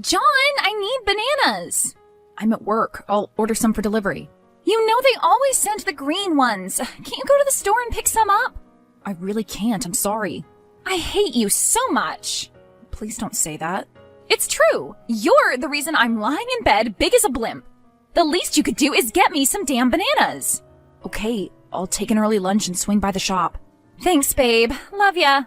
John, I need bananas. I'm at work. I'll order some for delivery. You know they always send the green ones. Can't you go to the store and pick some up? I really can't. I'm sorry. I hate you so much. Please don't say that. It's true. You're the reason I'm lying in bed big as a blimp. The least you could do is get me some damn bananas. Okay, I'll take an early lunch and swing by the shop. Thanks, babe. Love ya.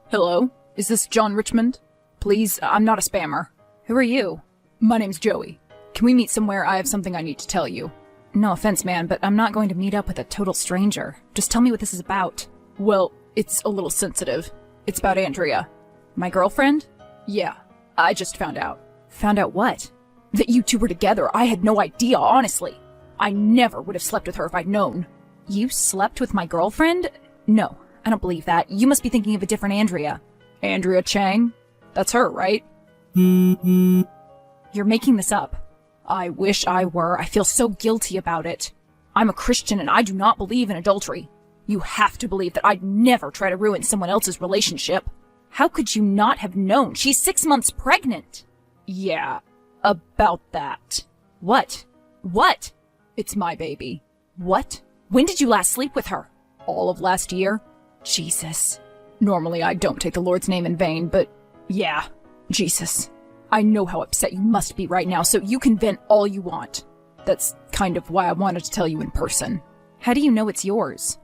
Hello? Is this John Richmond? Please, I'm not a spammer. Who are you? My name's Joey. Can we meet somewhere? I have something I need to tell you. No offense, man, but I'm not going to meet up with a total stranger. Just tell me what this is about. Well, it's a little sensitive. It's about Andrea. My girlfriend? Yeah, I just found out. Found out what? That you two were together. I had no idea, honestly. I never would have slept with her if I'd known. You slept with my girlfriend? No, I don't believe that. You must be thinking of a different Andrea. Andrea Chang? That's her, right? You're making this up. I wish I were. I feel so guilty about it. I'm a Christian and I do not believe in adultery. You have to believe that I'd never try to ruin someone else's relationship. How could you not have known? She's 6 months pregnant. Yeah, about that. What? What? It's my baby. What? When did you last sleep with her? All of last year. Jesus. Normally I don't take the Lord's name in vain, but yeah, Jesus. I know how upset you must be right now, so you can vent all you want. That's kind of why I wanted to tell you in person. How do you know it's yours?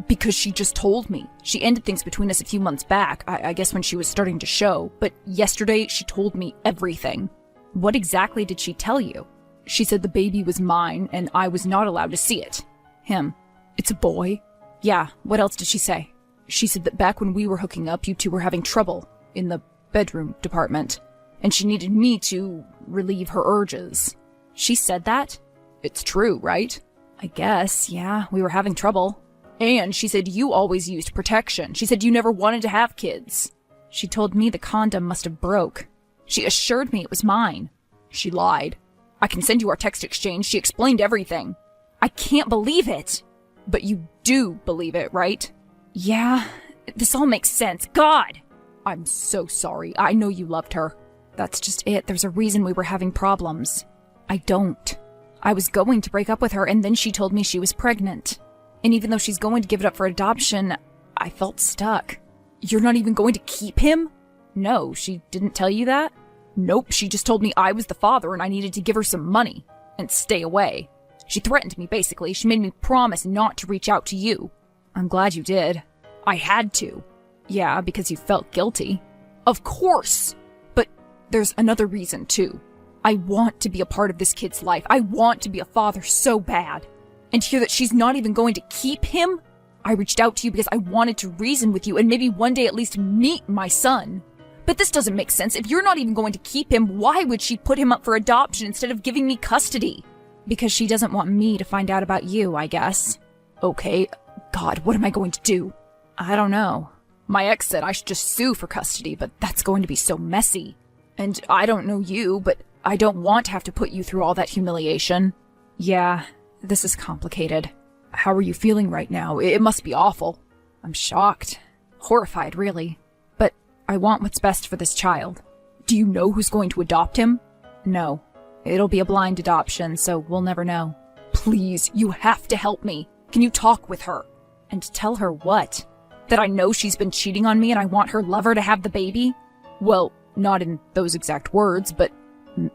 Because she just told me. She ended things between us a few months back, I guess when she was starting to show, but yesterday she told me everything. What exactly did she tell you? She said the baby was mine and I was not allowed to see it. Him. It's a boy. Yeah, what else did she say? She said that back when we were hooking up, you two were having trouble in the bedroom department, and she needed me to relieve her urges. She said that? It's true, right? I guess, yeah, we were having trouble. And she said you always used protection. She said you never wanted to have kids. She told me the condom must have broke. She assured me it was mine. She lied. I can send you our text exchange. She explained everything. I can't believe it. But you do believe it, right? Yeah, this all makes sense. God! I'm so sorry. I know you loved her. That's just it. There's a reason we were having problems. I don't. I was going to break up with her, and then she told me she was pregnant. And even though she's going to give it up for adoption, I felt stuck. You're not even going to keep him? No, she didn't tell you that? Nope, she just told me I was the father and I needed to give her some money. And stay away. She threatened me, basically. She made me promise not to reach out to you. I'm glad you did. I had to. Yeah, because you felt guilty. Of course! But there's another reason, too. I want to be a part of this kid's life. I want to be a father so bad. And to hear that she's not even going to keep him? I reached out to you because I wanted to reason with you and maybe one day at least meet my son. But this doesn't make sense. If you're not even going to keep him, why would she put him up for adoption instead of giving me custody? Because she doesn't want me to find out about you, I guess. Okay. God, what am I going to do? I don't know. My ex said I should just sue for custody, but that's going to be so messy. And I don't know you, but I don't want to have to put you through all that humiliation. Yeah, this is complicated. How are you feeling right now? It must be awful. I'm shocked. Horrified, really. But I want what's best for this child. Do you know who's going to adopt him? No. It'll be a blind adoption, so we'll never know. Please, you have to help me. Can you talk with her? And tell her what? That I know she's been cheating on me and I want her lover to have the baby? Well, not in those exact words, but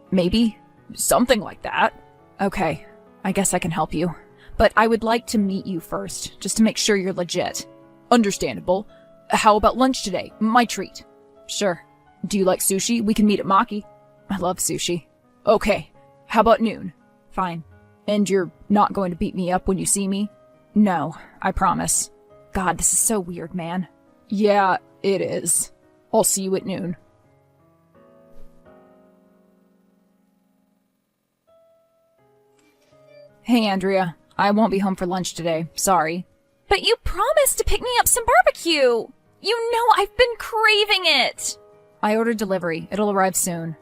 maybe something like that. Okay, I guess I can help you. But I would like to meet you first, just to make sure you're legit. Understandable. How about lunch today? My treat. Sure. Do you like sushi? We can meet at Maki. I love sushi. Okay. How about noon? Fine. And you're not going to beat me up when you see me? No, I promise. God, this is so weird, man. Yeah, it is. I'll see you at noon. Hey, Andrea. I won't be home for lunch today. Sorry. But you promised to pick me up some barbecue. You know I've been craving it. I ordered delivery. It'll arrive soon.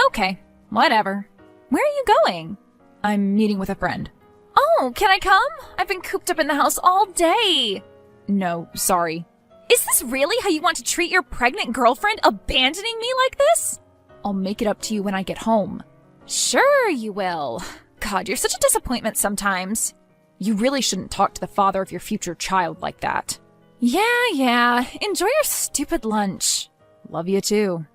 Okay, whatever. Where are you going? I'm meeting with a friend. Oh, can I come? I've been cooped up in the house all day. No, sorry. Is this really how you want to treat your pregnant girlfriend, abandoning me like this? I'll make it up to you when I get home. Sure you will. God, you're such a disappointment sometimes. You really shouldn't talk to the father of your future child like that. Yeah. Enjoy your stupid lunch. Love you too.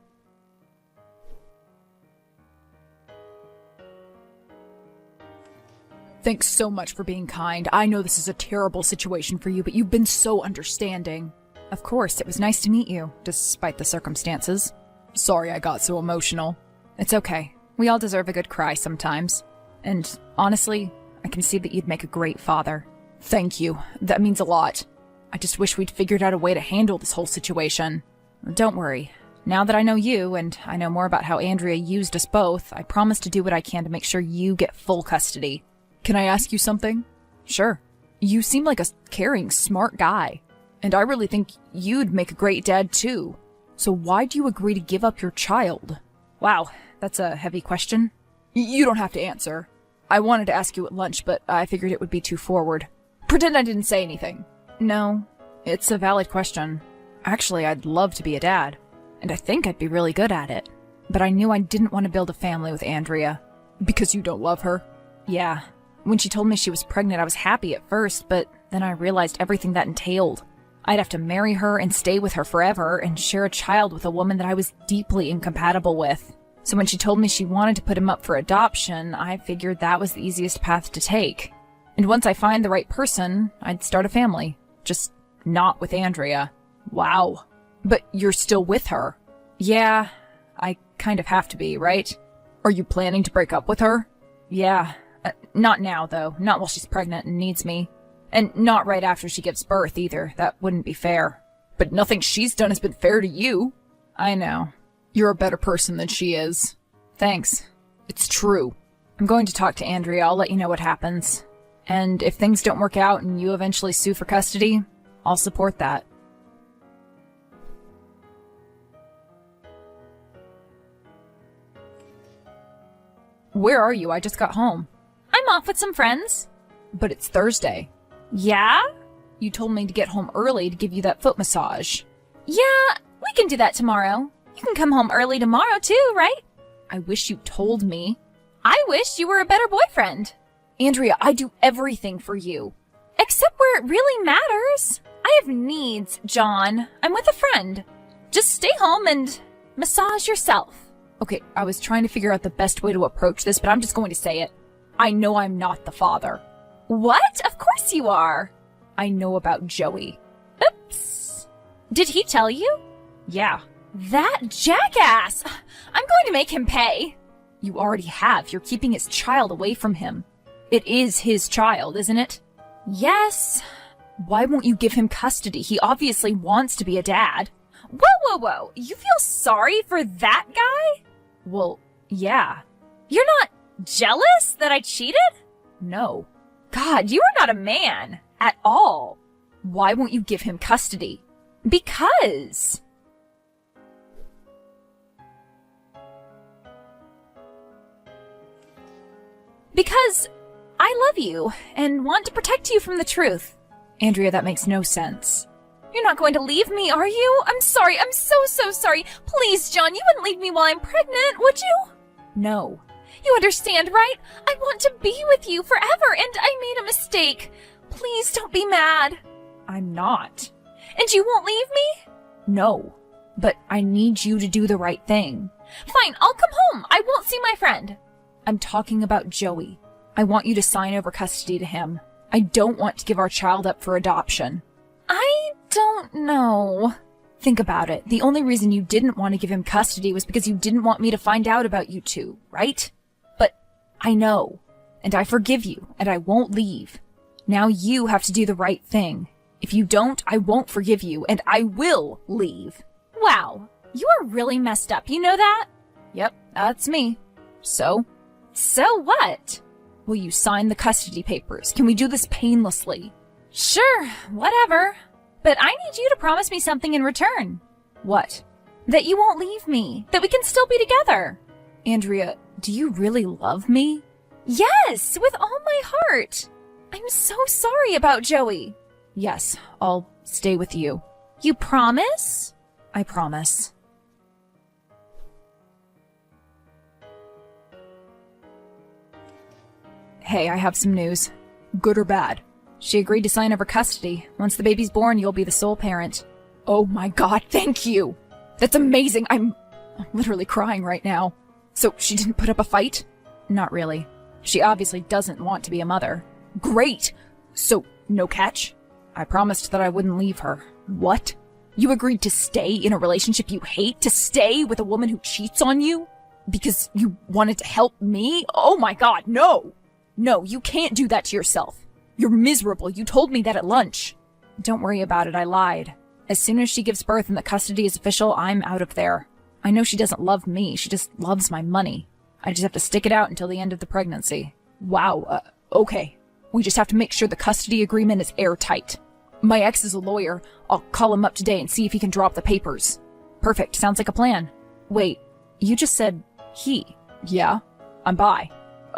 Thanks so much for being kind. I know this is a terrible situation for you, but you've been so understanding. Of course, it was nice to meet you, despite the circumstances. Sorry I got so emotional. It's okay. We all deserve a good cry sometimes. And honestly, I can see that you'd make a great father. Thank you. That means a lot. I just wish we'd figured out a way to handle this whole situation. Don't worry. Now that I know you, and I know more about how Andrea used us both, I promise to do what I can to make sure you get full custody. Can I ask you something? Sure. You seem like a caring, smart guy. And I really think you'd make a great dad too. So why do you agree to give up your child? Wow, that's a heavy question. You don't have to answer. I wanted to ask you at lunch, but I figured it would be too forward. Pretend I didn't say anything. No, it's a valid question. Actually, I'd love to be a dad, and I think I'd be really good at it. But I knew I didn't want to build a family with Andrea. Because you don't love her? Yeah. When she told me she was pregnant, I was happy at first, but then I realized everything that entailed. I'd have to marry her and stay with her forever and share a child with a woman that I was deeply incompatible with. So when she told me she wanted to put him up for adoption, I figured that was the easiest path to take. And once I find the right person, I'd start a family. Just not with Andrea. Wow. But you're still with her? Yeah, I kind of have to be, right? Are you planning to break up with her? Yeah. Not now, though. Not while she's pregnant and needs me. And not right after she gives birth, either. That wouldn't be fair. But nothing she's done has been fair to you. I know. You're a better person than she is. Thanks. It's true. I'm going to talk to Andrea. I'll let you know what happens. And if things don't work out and you eventually sue for custody, I'll support that. Where are you? I just got home. I'm off with some friends. But it's Thursday. Yeah? You told me to get home early to give you that foot massage. Yeah, we can do that tomorrow. You can come home early tomorrow too, right? I wish you told me. I wish you were a better boyfriend. Andrea, I do everything for you. Except where it really matters. I have needs, John. I'm with a friend. Just stay home and massage yourself. Okay, I was trying to figure out the best way to approach this, but I'm just going to say it. I know I'm not the father. What? Of course you are. I know about Joey. Oops. Did he tell you? Yeah. That jackass! I'm going to make him pay. You already have. You're keeping his child away from him. It is his child, isn't it? Yes. Why won't you give him custody? He obviously wants to be a dad. Whoa. You feel sorry for that guy? Well, yeah. You're not jealous that I cheated? No. God, you are not a man. At all. Why won't you give him custody? Because. Because I love you and want to protect you from the truth. Andrea, that makes no sense. You're not going to leave me, are you? I'm sorry. I'm so sorry. Please, John, you wouldn't leave me while I'm pregnant, would you? No. You understand, right? I want to be with you forever, and I made a mistake. Please don't be mad. I'm not. And you won't leave me? No. But I need you to do the right thing. Fine, I'll come home. I won't see my friend. I'm talking about Joey. I want you to sign over custody to him. I don't want to give our child up for adoption. I don't know. Think about it. The only reason you didn't want to give him custody was because you didn't want me to find out about you two, right? But I know. And I forgive you, and I won't leave. Now you have to do the right thing. If you don't, I won't forgive you, and I will leave. Wow, you are really messed up, you know that? Yep, that's me. So? So what? Will you sign the custody papers? Can we do this painlessly? Sure, whatever. But I need you to promise me something in return. What? That you won't leave me. That we can still be together. Andrea, do you really love me? Yes, with all my heart. I'm so sorry about Joey. Yes, I'll stay with you. You promise? I promise. Hey, I have some news. Good or bad? She agreed to sign over custody. Once the baby's born, you'll be the sole parent. Oh my god, thank you! That's amazing! I'm literally crying right now. So she didn't put up a fight? Not really. She obviously doesn't want to be a mother. Great! So, no catch? I promised that I wouldn't leave her. What? You agreed to stay in a relationship you hate? To stay with a woman who cheats on you? Because you wanted to help me? Oh my god, no! No, you can't do that to yourself. You're miserable. You told me that at lunch. Don't worry about it, I lied. As soon as she gives birth and the custody is official, I'm out of there. I know she doesn't love me, she just loves my money. I just have to stick it out until the end of the pregnancy. Wow, okay. We just have to make sure the custody agreement is airtight. My ex is a lawyer. I'll call him up today and see if he can drop the papers. Perfect, sounds like a plan. Wait, you just said he. Yeah, I'm bi.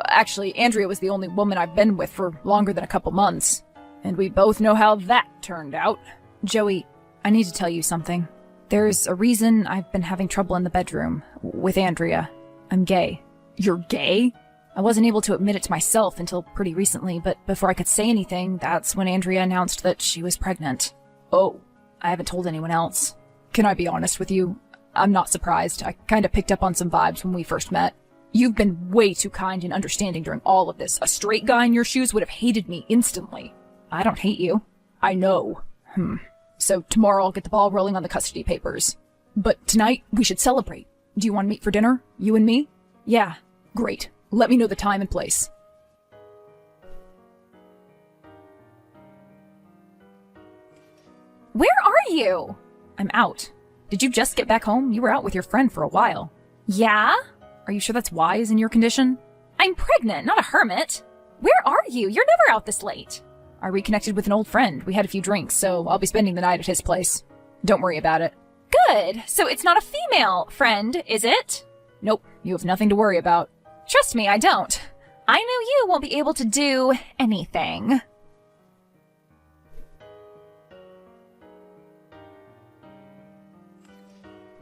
Actually, Andrea was the only woman I've been with for longer than a couple months. And we both know how that turned out. Joey, I need to tell you something. There's a reason I've been having trouble in the bedroom with Andrea. I'm gay. You're gay? I wasn't able to admit it to myself until pretty recently, but before I could say anything, that's when Andrea announced that she was pregnant. Oh, I haven't told anyone else. Can I be honest with you? I'm not surprised. I kinda picked up on some vibes when we first met. You've been way too kind and understanding during all of this. A straight guy in your shoes would have hated me instantly. I don't hate you. I know. So tomorrow I'll get the ball rolling on the custody papers. But tonight, we should celebrate. Do you want to meet for dinner? You and me? Yeah. Great. Let me know the time and place. Where are you? I'm out. Did you just get back home? You were out with your friend for a while. Yeah? Are you sure that's wise in your condition? I'm pregnant, not a hermit. Where are you? You're never out this late. I reconnected with an old friend. We had a few drinks, so I'll be spending the night at his place. Don't worry about it. Good. So it's not a female friend, is it? Nope, you have nothing to worry about. Trust me, I don't. I know you won't be able to do anything.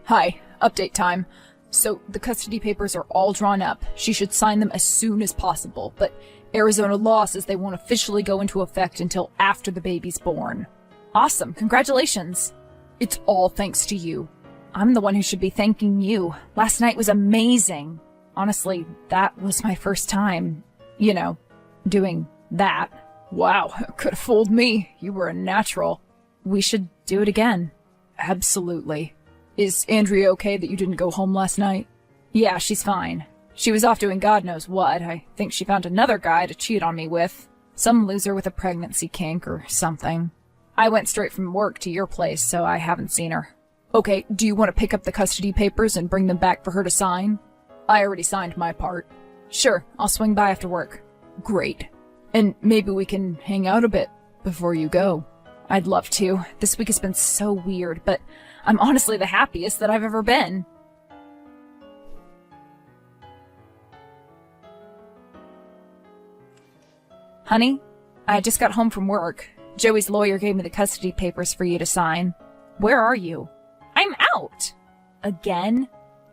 Hi, update time. So the custody papers are all drawn up. She should sign them as soon as possible, but Arizona law says they won't officially go into effect until after the baby's born. Awesome, congratulations. It's all thanks to you. I'm the one who should be thanking you. Last night was amazing. Honestly, that was my first time, doing that. Wow, could have fooled me. You were a natural. We should do it again. Absolutely. Is Andrea okay that you didn't go home last night? Yeah, she's fine. She was off doing God knows what. I think she found another guy to cheat on me with. Some loser with a pregnancy kink or something. I went straight from work to your place, so I haven't seen her. Okay, do you want to pick up the custody papers and bring them back for her to sign? I already signed my part. Sure, I'll swing by after work. Great. And maybe we can hang out a bit before you go. I'd love to. This week has been so weird, but I'm honestly the happiest that I've ever been. Honey, I just got home from work. Joey's lawyer gave me the custody papers for you to sign. Where are you? I'm out. Again?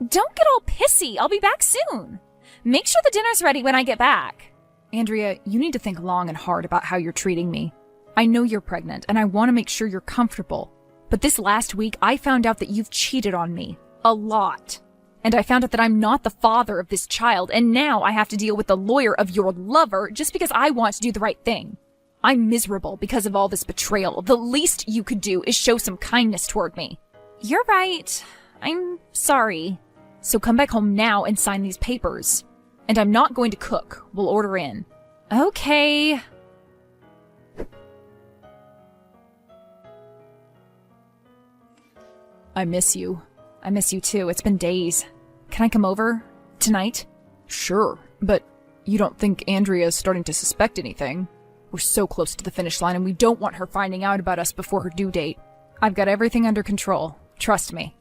Don't get all pissy. I'll be back soon. Make sure the dinner's ready when I get back. Andrea, you need to think long and hard about how you're treating me. I know you're pregnant, and I want to make sure you're comfortable. But this last week, I found out that you've cheated on me. A lot. And I found out that I'm not the father of this child, and now I have to deal with the lawyer of your lover just because I want to do the right thing. I'm miserable because of all this betrayal. The least you could do is show some kindness toward me. You're right. I'm sorry. So come back home now and sign these papers. And I'm not going to cook. We'll order in. Okay. I miss you. I miss you too. It's been days. Can I come over? Tonight? Sure, but you don't think Andrea's starting to suspect anything? We're so close to the finish line and we don't want her finding out about us before her due date. I've got everything under control. Trust me.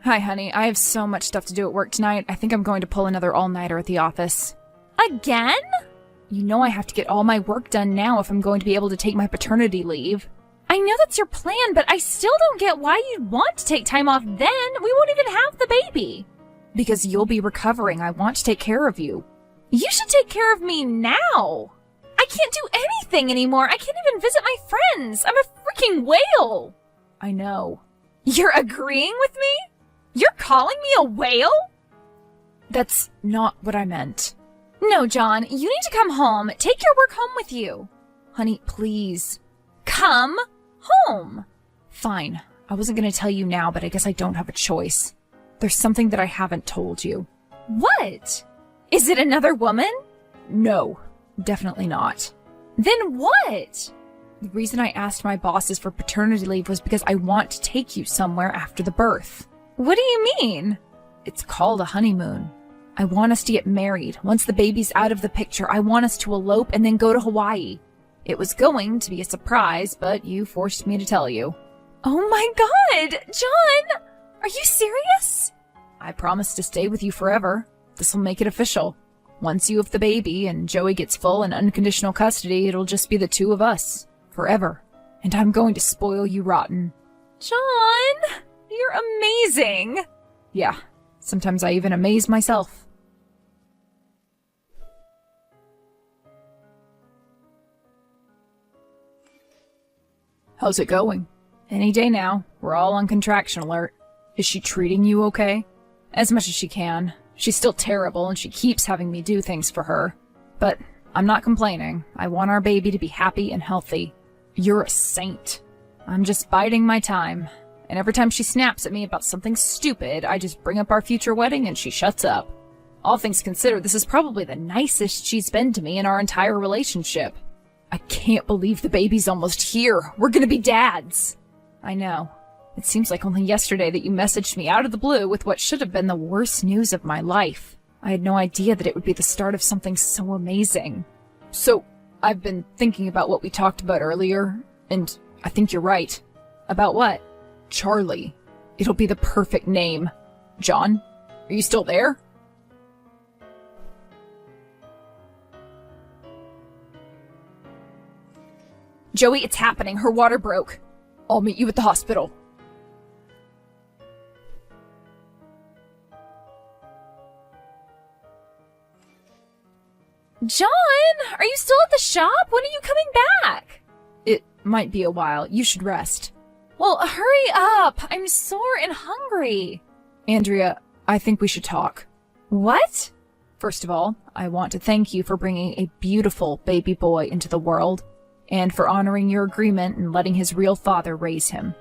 Hi, honey. I have so much stuff to do at work tonight. I think I'm going to pull another all-nighter at the office. Again? You know I have to get all my work done now if I'm going to be able to take my paternity leave. I know that's your plan, but I still don't get why you'd want to take time off then. We won't even have the baby. Because you'll be recovering. I want to take care of you. You should take care of me now. I can't do anything anymore. I can't even visit my friends. I'm a freaking whale. I know. You're agreeing with me? You're calling me a whale? That's not what I meant. No, John, you need to come home. Take your work home with you. Honey, please. Come home. Fine. I wasn't going to tell you now, but I guess I don't have a choice. There's something that I haven't told you. What? Is it another woman? No, definitely not. Then what? The reason I asked my bosses for paternity leave was because I want to take you somewhere after the birth. What do you mean? It's called a honeymoon. I want us to get married. Once the baby's out of the picture, I want us to elope and then go to Hawaii. It was going to be a surprise, but you forced me to tell you. Oh my God! John! Are you serious? I promise to stay with you forever. This'll make it official. Once you have the baby and Joey gets full and unconditional custody, it'll just be the two of us. Forever. And I'm going to spoil you rotten. John! You're amazing! Yeah. Sometimes I even amaze myself. How's it going? Any day now. We're all on contraction alert. Is she treating you okay? As much as she can. She's still terrible and she keeps having me do things for her. But I'm not complaining. I want our baby to be happy and healthy. You're a saint. I'm just biding my time. And every time she snaps at me about something stupid, I just bring up our future wedding and she shuts up. All things considered, this is probably the nicest she's been to me in our entire relationship. I can't believe the baby's almost here. We're gonna be dads. I know. It seems like only yesterday that you messaged me out of the blue with what should have been the worst news of my life. I had no idea that it would be the start of something so amazing. So, I've been thinking about what we talked about earlier, and I think you're right. About what? Charlie. It'll be the perfect name. John, are you still there? Joey, it's happening. Her water broke. I'll meet you at the hospital. John, are you still at the shop? When are you coming back? It might be a while. You should rest. Well, hurry up. I'm sore and hungry. Andrea, I think we should talk. What? First of all, I want to thank you for bringing a beautiful baby boy into the world, and for honoring your agreement and letting his real father raise him.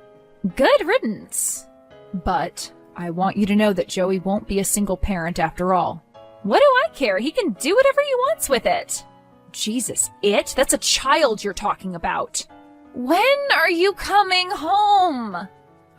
Good riddance. But I want you to know that Joey won't be a single parent after all. What do I care? He can do whatever he wants with it. Jesus, it? That's a child you're talking about. When are you coming home?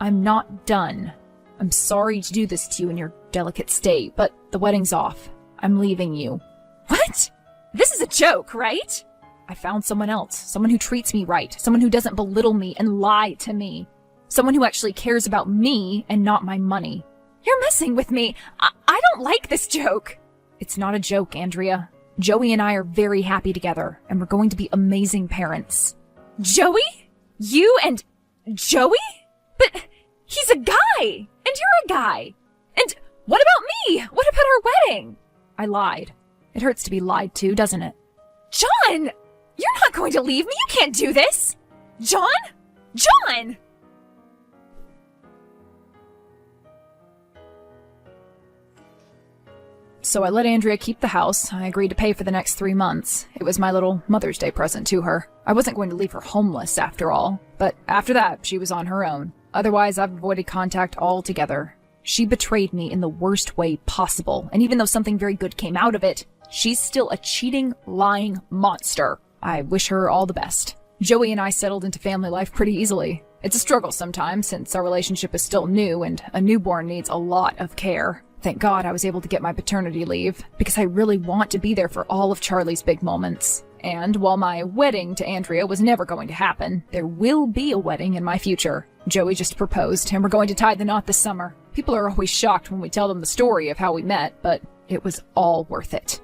I'm not done. I'm sorry to do this to you in your delicate state, but the wedding's off. I'm leaving you. What? This is a joke, right? I found someone else. Someone who treats me right. Someone who doesn't belittle me and lie to me. Someone who actually cares about me and not my money. You're messing with me. I don't like this joke. It's not a joke, Andrea. Joey and I are very happy together, and we're going to be amazing parents. Joey? You and Joey? But he's a guy, and you're a guy. And what about me? What about our wedding? I lied. It hurts to be lied to, doesn't it? John! You're not going to leave me. You can't do this. John? John! So I let Andrea keep the house. I agreed to pay for the next 3 months. It was my little Mother's Day present to her. I wasn't going to leave her homeless after all. But after that, she was on her own. Otherwise, I've avoided contact altogether. She betrayed me in the worst way possible. And even though something very good came out of it, she's still a cheating, lying monster. I wish her all the best. Joey and I settled into family life pretty easily. It's a struggle sometimes, since our relationship is still new and a newborn needs a lot of care. Thank God I was able to get my paternity leave, because I really want to be there for all of Charlie's big moments. And while my wedding to Andrea was never going to happen, there will be a wedding in my future. Joey just proposed, and we're going to tie the knot this summer. People are always shocked when we tell them the story of how we met, but it was all worth it.